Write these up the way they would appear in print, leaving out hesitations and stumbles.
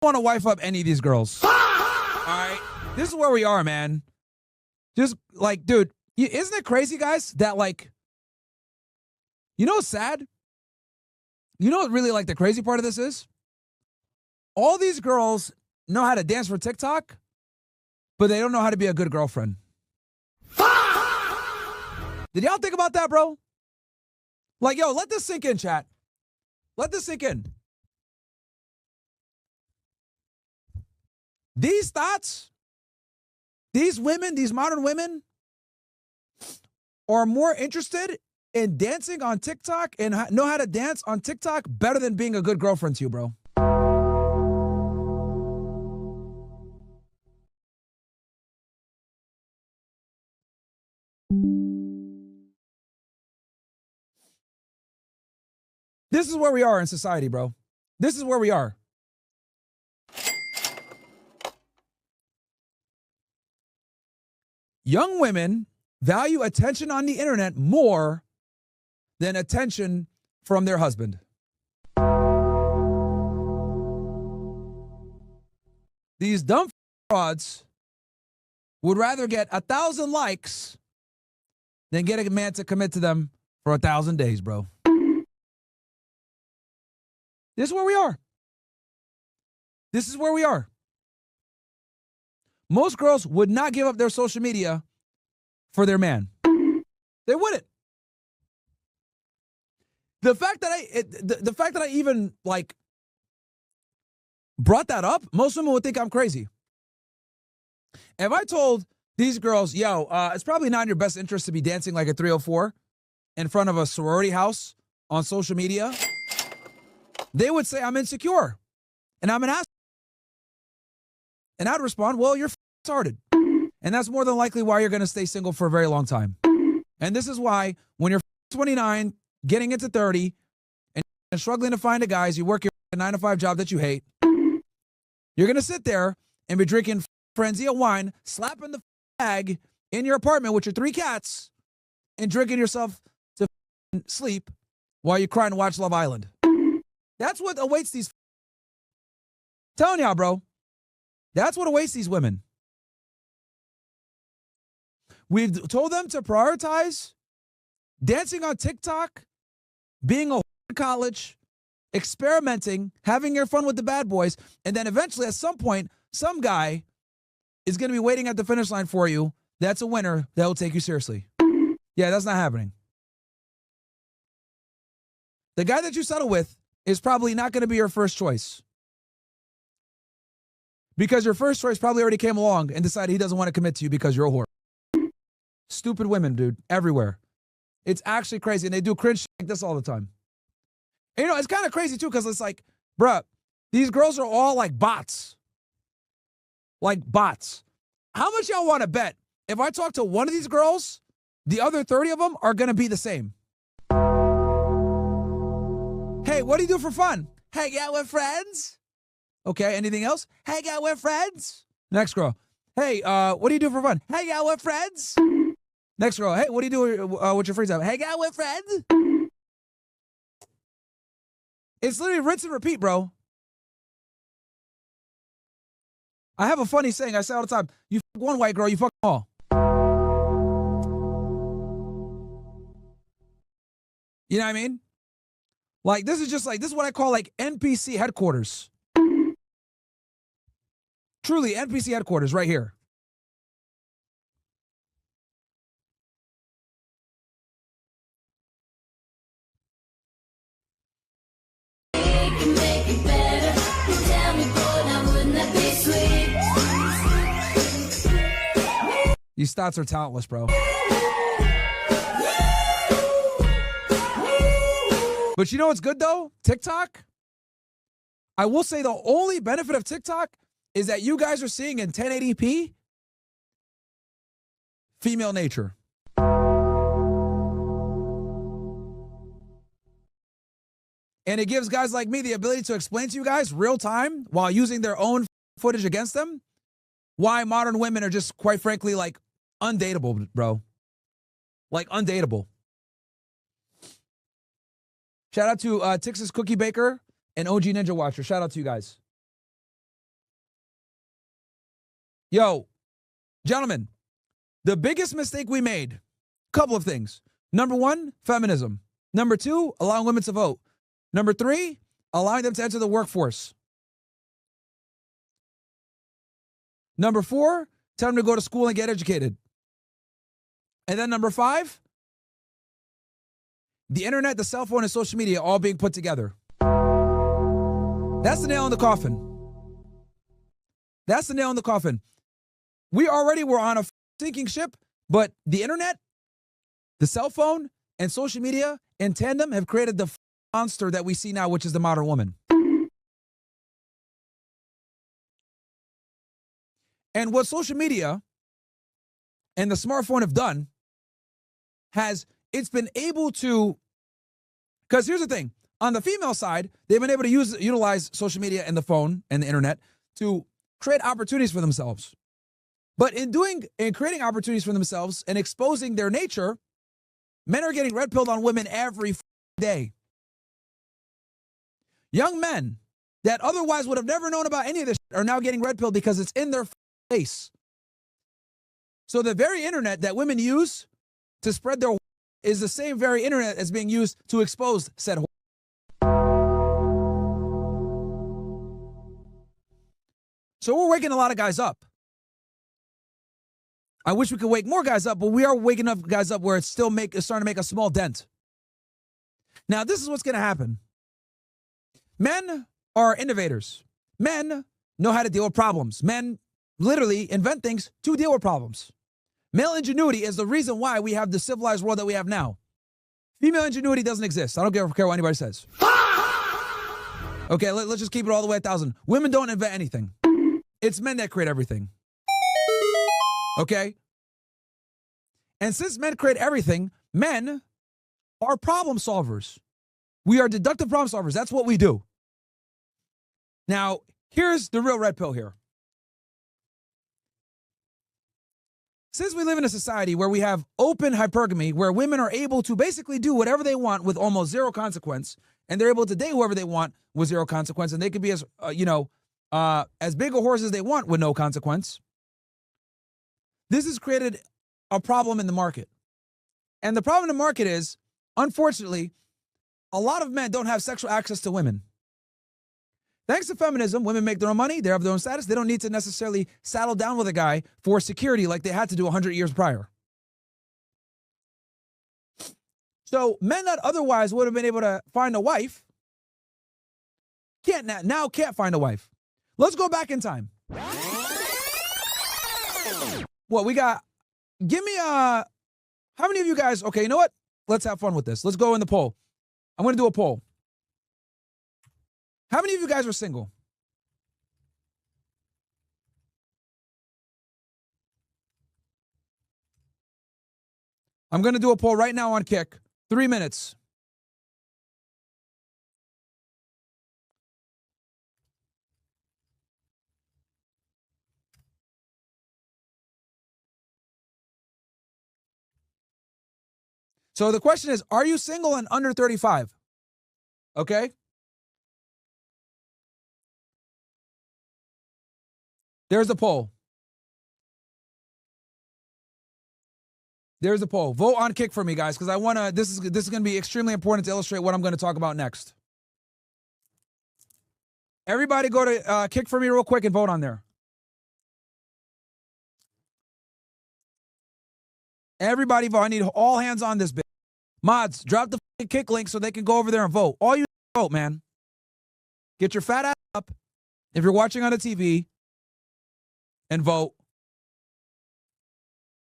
want to wife up any of these girls. All right? This is where we are, man. Just like, dude, isn't it crazy, guys, that like, you know what's sad? You know what really like the crazy part of this is? All these girls know how to dance for TikTok, but they don't know how to be a good girlfriend. Did y'all think about that, bro? Like, yo, let this sink in, chat. Let this sink in. These thoughts, these women, these modern women are more interested in dancing on TikTok and know how to dance on TikTok better than being a good girlfriend to you, bro. This is where we are in society, bro. This is where we are. Young women value attention on the internet more than attention from their husband. These dumb frauds would rather get 1,000 likes than get a man to commit to them for 1,000 days, bro. This is where we are. This is where we are. Most girls would not give up their social media for their man. They wouldn't. The fact that I even like brought that up, most women would think I'm crazy. If I told these girls, yo, it's probably not in your best interest to be dancing like a 304 in front of a sorority house on social media, they would say I'm insecure and I'm an ass. And I'd respond, well, you're retarded. And that's more than likely why you're going to stay single for a very long time. And this is why when you're 29, getting into 30, and struggling to find a guy, you work your 9-to-5 job that you hate, you're going to sit there and be drinking Franzia wine, slapping the bag in your apartment with your 3 cats, and drinking yourself to sleep while you cry and watch Love Island. That's what awaits these. Telling y'all, bro. That's what awaits these women. We've told them to prioritize dancing on TikTok, being a in college, experimenting, having your fun with the bad boys, and then eventually at some point, some guy is going to be waiting at the finish line for you. That's a winner that will take you seriously. Yeah, that's not happening. The guy that you settle with is probably not going to be your first choice. Because your first choice probably already came along and decided he doesn't want to commit to you because you're a whore. Stupid women, dude, everywhere. It's actually crazy. And they do cringe like this all the time. And, you know, it's kind of crazy, too, because it's like, bruh, these girls are all like bots. Like bots. How much y'all want to bet if I talk to one of these girls, the other 30 of them are going to be the same? Hey, what do you do for fun? Hang out with friends. Okay, anything else? Hang out with friends. Next girl. Hey, what do you do for fun? Hang out with friends. Next girl. Hey, what do you do with your free time? Hang out with friends. It's literally rinse and repeat, bro. I have a funny saying I say all the time. You fuck one white girl, you fuck them all. You know what I mean? Like, this is just like, this is what I call like NPC headquarters. Truly, NPC headquarters right here. These thoughts are talentless, bro. But you know what's good, though? TikTok? I will say the only benefit of TikTok is that you guys are seeing in 1080p female nature. And it gives guys like me the ability to explain to you guys real time while using their own footage against them why modern women are just, quite frankly, like undateable, bro. Like undateable. Shout out to Texas Cookie Baker and OG Ninja Watcher. Shout out to you guys. Yo, gentlemen, the biggest mistake we made, couple of things. Number one, feminism. Number two, allowing women to vote. Number three, allowing them to enter the workforce. Number four, tell them to go to school and get educated. And then number five, the internet, the cell phone, and social media all being put together. That's the nail in the coffin. That's the nail in the coffin. We already were on a sinking ship, but the internet, the cell phone, and social media in tandem have created the monster that we see now, which is the modern woman. And what social media and the smartphone have done it's been able to, because here's the thing, on the female side, they've been able to utilize social media and the phone and the internet to create opportunities for themselves. But in creating opportunities for themselves and exposing their nature, men are getting red pilled on women every day. Young men that otherwise would have never known about any of this are now getting red pilled because it's in their face. So the very internet that women use to spread their is the same very internet as being used to expose said. So we're waking a lot of guys up. I wish we could wake more guys up, but we are waking up guys up where it's still starting to make a small dent. Now, this is what's going to happen. Men are innovators. Men know how to deal with problems. Men literally invent things to deal with problems. Male ingenuity is the reason why we have the civilized world that we have now. Female ingenuity doesn't exist. I don't care what anybody says. Okay, let's just keep it all the way 1,000. Women don't invent anything. It's men that create everything. Okay? And since men create everything, men are problem solvers. We are deductive problem solvers. That's what we do. Now, here's the real red pill here. Since we live in a society where we have open hypergamy, where women are able to basically do whatever they want with almost zero consequence, and they're able to date whoever they want with zero consequence, and they could be as big a horse as they want with no consequence, this has created a problem in the market. And the problem in the market is, unfortunately, a lot of men don't have sexual access to women. Thanks to feminism, women make their own money, they have their own status, they don't need to necessarily saddle down with a guy for security like they had to do 100 years prior. So men that otherwise would have been able to find a wife can't find a wife. Let's go back in time. What we got? Give me how many of you guys, okay, you know what? Let's have fun with this. Let's go in the poll. I'm going to do a poll. How many of you guys are single? I'm going to do a poll right now on Kick. 3 minutes. So the question is, are you single and under 35? Okay? There's the poll. There's the poll. Vote on Kick for me, guys, because I want to. This is going to be extremely important to illustrate what I'm going to talk about next. Everybody, go to Kick for me real quick and vote on there. Everybody vote. I need all hands on this bit. Mods, drop the Kick link so they can go over there and vote. All you vote, man. Get your fat ass up if you're watching on the TV and vote.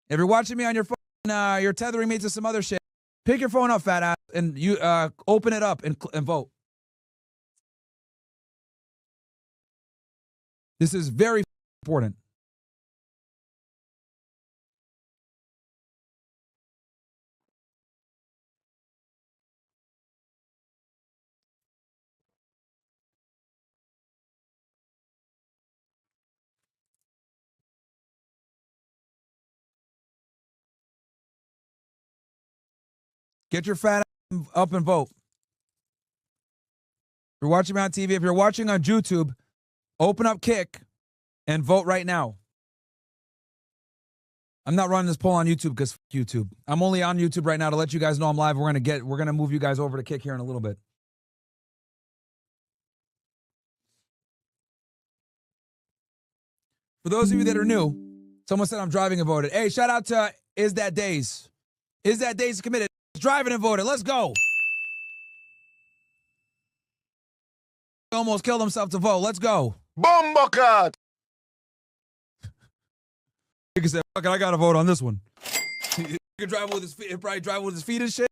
If you're watching me on your phone, you're tethering me to some other shit. Pick your phone up, fat ass, and you open it up and vote. This is very important. Get your fat ass up and vote. If you're watching me on TV, if you're watching on YouTube, open up Kick and vote right now. I'm not running this poll on YouTube because YouTube. I'm only on YouTube right now to let you guys know I'm live. We're gonna move you guys over to Kick here in a little bit. For those of you that are new, someone said I'm driving and voted. Hey, shout out to Is That Days. Is That Days committed? Driving and voted. Let's go. Almost killed himself to vote. Let's go. Bombocat! He said, fuck it, I gotta vote on this one. He can drive with his feet, probably drive with his feet and shit.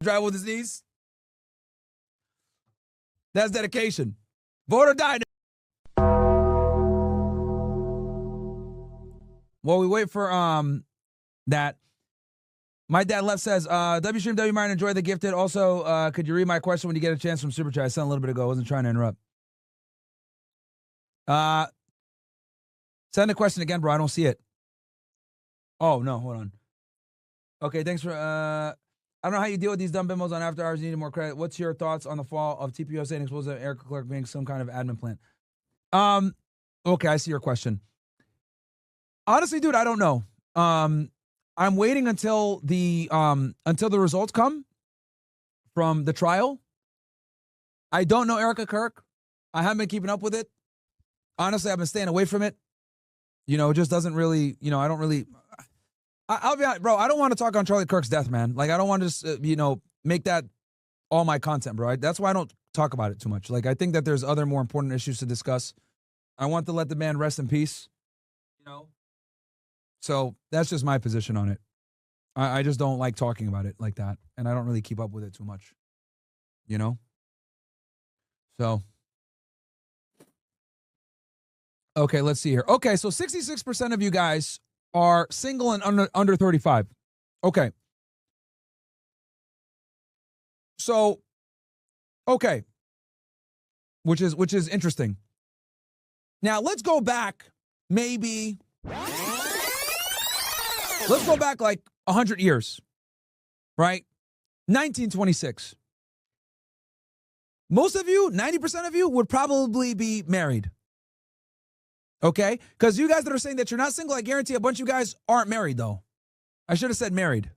Drive with his knees. That's dedication. Vote or die. While we wait for that, my dad left says, W Stream, W Myron, enjoy the gifted. Also, could you read my question when you get a chance from Super Chat? I sent a little bit ago. I wasn't trying to interrupt. Send the question again, bro. I don't see it. Oh, no, hold on. Okay, thanks for, I don't know how you deal with these dumb bimbos on after hours. You need more credit. What's your thoughts on the fall of TPO saying exposed to Erica Clark being some kind of admin plant? Okay, I see your question. Honestly, dude, I don't know. I'm waiting until the results come from the trial. I don't know Erica Kirk. I haven't been keeping up with it. Honestly, I've been staying away from it. You know, it just doesn't really, you know, I don't really, I'll be honest, bro, I don't want to talk on Charlie Kirk's death, man. Like, I don't want to just, you know, make that all my content, bro. That's why I don't talk about it too much. Like, I think that there's other more important issues to discuss. I want to let the man rest in peace, you know? So that's just my position on it. I just don't like talking about it like that. And I don't really keep up with it too much, you know? So. Okay, let's see here. Okay, so 66% of you guys are single and under 35. Okay. So, okay. Which is interesting. Now, let's go back maybe, let's go back like 100 years, right? 1926. Most of you, 90% of you would probably be married. Okay? Because you guys that are saying that you're not single, I guarantee a bunch of you guys aren't married, though. I should have said married.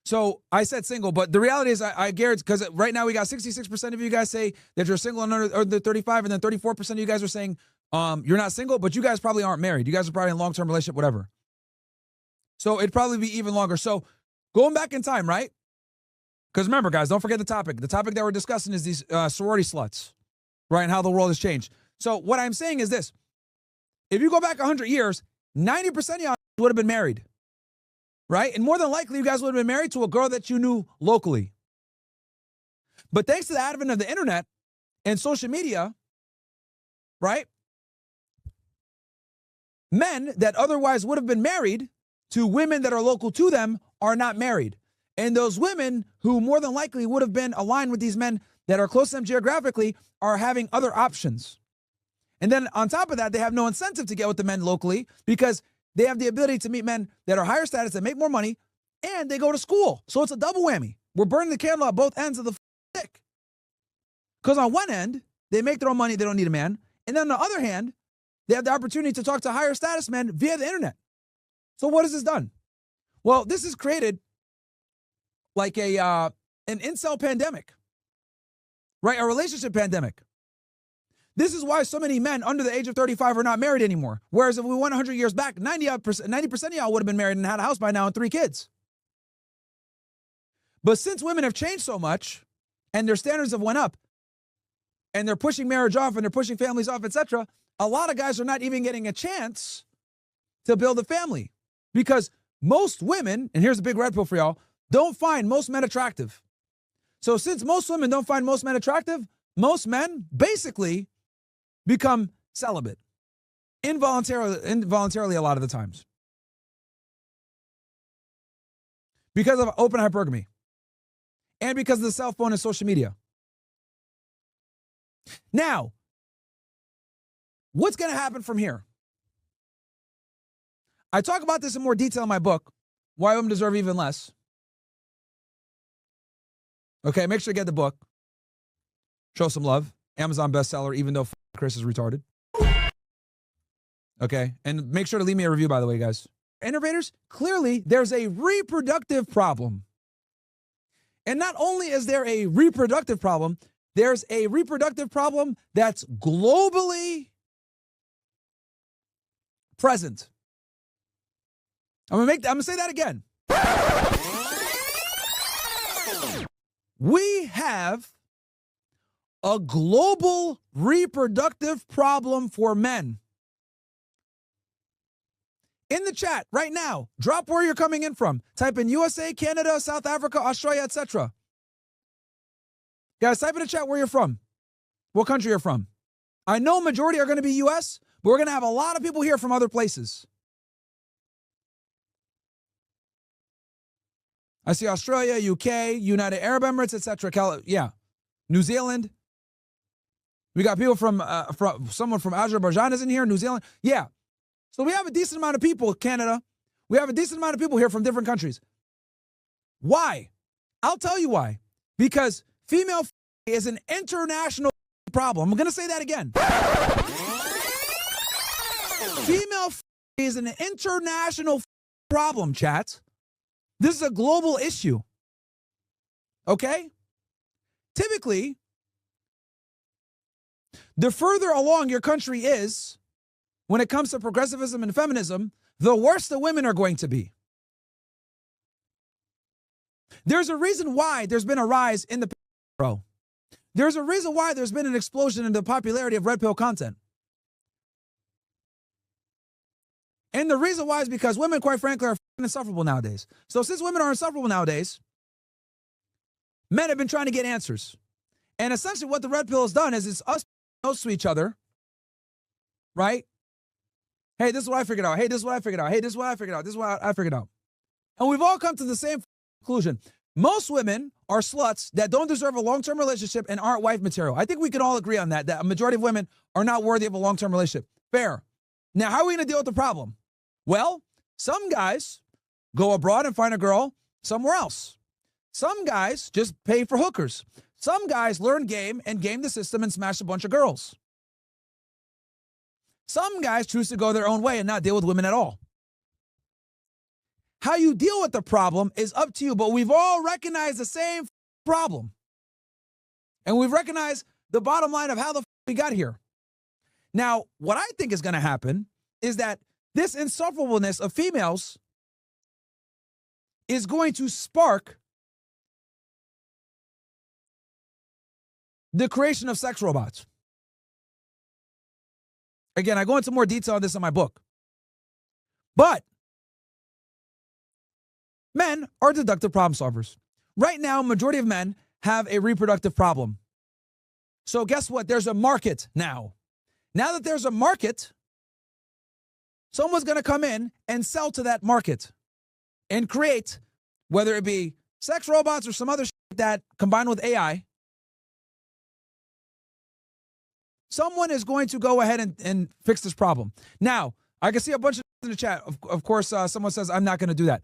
So I said single, but the reality is I guarantee, because right now we got 66% of you guys say that you're single and under 35, and then 34% of you guys are saying you're not single, but you guys probably aren't married. You guys are probably in a long-term relationship, whatever. So it'd probably be even longer. So going back in time, right? Because remember, guys, don't forget the topic. The topic that we're discussing is these sorority sluts. Right, and how the world has changed. So what I'm saying is this. If you go back 100 years, 90% of y'all would have been married. Right? And more than likely, you guys would have been married to a girl that you knew locally. But thanks to the advent of the internet and social media, right? Men that otherwise would have been married to women that are local to them are not married. And those women who more than likely would have been aligned with these men that are close to them geographically are having other options. And then on top of that, they have no incentive to get with the men locally because they have the ability to meet men that are higher status, that make more money, and they go to school. So it's a double whammy. We're burning the candle at both ends of the stick. Because on one end, they make their own money, they don't need a man. And then on the other hand, they have the opportunity to talk to higher status men via the internet. So what has this done? Well, this has created like an incel pandemic. Right? A relationship pandemic. This is why so many men under the age of 35 are not married anymore. Whereas if we went 100 years back, 90% of y'all would have been married and had a house by now and 3 kids. But since women have changed so much and their standards have went up and they're pushing marriage off and they're pushing families off, etc., a lot of guys are not even getting a chance to build a family because most women, and here's a big red pill for y'all, don't find most men attractive. So since most women don't find most men attractive, most men basically become celibate involuntarily a lot of the times because of open hypergamy and because of the cell phone and social media. Now, what's going to happen from here? I talk about this in more detail in my book, Why Women Deserve Even Less. Okay, make sure to get the book. Show some love. Amazon bestseller, even though Chris is retarded. Okay? And make sure to leave me a review, by the way, guys. Innovators, clearly there's a reproductive problem. And not only is there a reproductive problem, there's a reproductive problem that's globally present. I'm gonna say that again. We have a global reproductive problem for men. In the chat right now, drop where you're coming in from. Type in USA, Canada, South Africa, Australia, etc. Guys, type in the chat where you're from. What country you're from. I know majority are going to be US, but we're going to have a lot of people here from other places. I see Australia, UK, United Arab Emirates, etc. Yeah, New Zealand. We got people from someone from Azerbaijan is in here. New Zealand. Yeah. So we have a decent amount of people, Canada. We have a decent amount of people here from different countries. Why? I'll tell you why. Because female is an international problem. I'm going to say that again. Female is an international problem, chat. This is a global issue. Okay? Typically, the further along your country is when it comes to progressivism and feminism, the worse the women are going to be. There's a reason why there's been a rise in the bro. There's a reason why there's been an explosion in the popularity of red pill content. And the reason why is because women, quite frankly, are insufferable nowadays. So since women are insufferable nowadays, men have been trying to get answers. And essentially what the red pill has done is it's us close to each other, right? Hey, this is what I figured out. Hey, this is what I figured out. Hey, this is what I figured out. This is what I figured out. And we've all come to the same conclusion. Most women are sluts that don't deserve a long-term relationship and aren't wife material. I think we can all agree on that a majority of women are not worthy of a long-term relationship. Fair. Now, how are we going to deal with the problem? Well, some guys go abroad and find a girl somewhere else. Some guys just pay for hookers. Some guys learn game and game the system and smash a bunch of girls. Some guys choose to go their own way and not deal with women at all. How you deal with the problem is up to you, but we've all recognized the same problem. And we've recognized the bottom line of how the we got here. Now, what I think is going to happen is that this insufferableness of females is going to spark the creation of sex robots. Again, I go into more detail on this in my book. But men are deductive problem solvers. Right now, majority of men have a reproductive problem. So guess what? There's a market now. Now that there's a market, someone's going to come in and sell to that market and create, whether it be sex robots or some other shit that combined with AI, someone is going to go ahead and fix this problem. Now, I can see a bunch of in the chat. Of course, someone says, I'm not going to do that.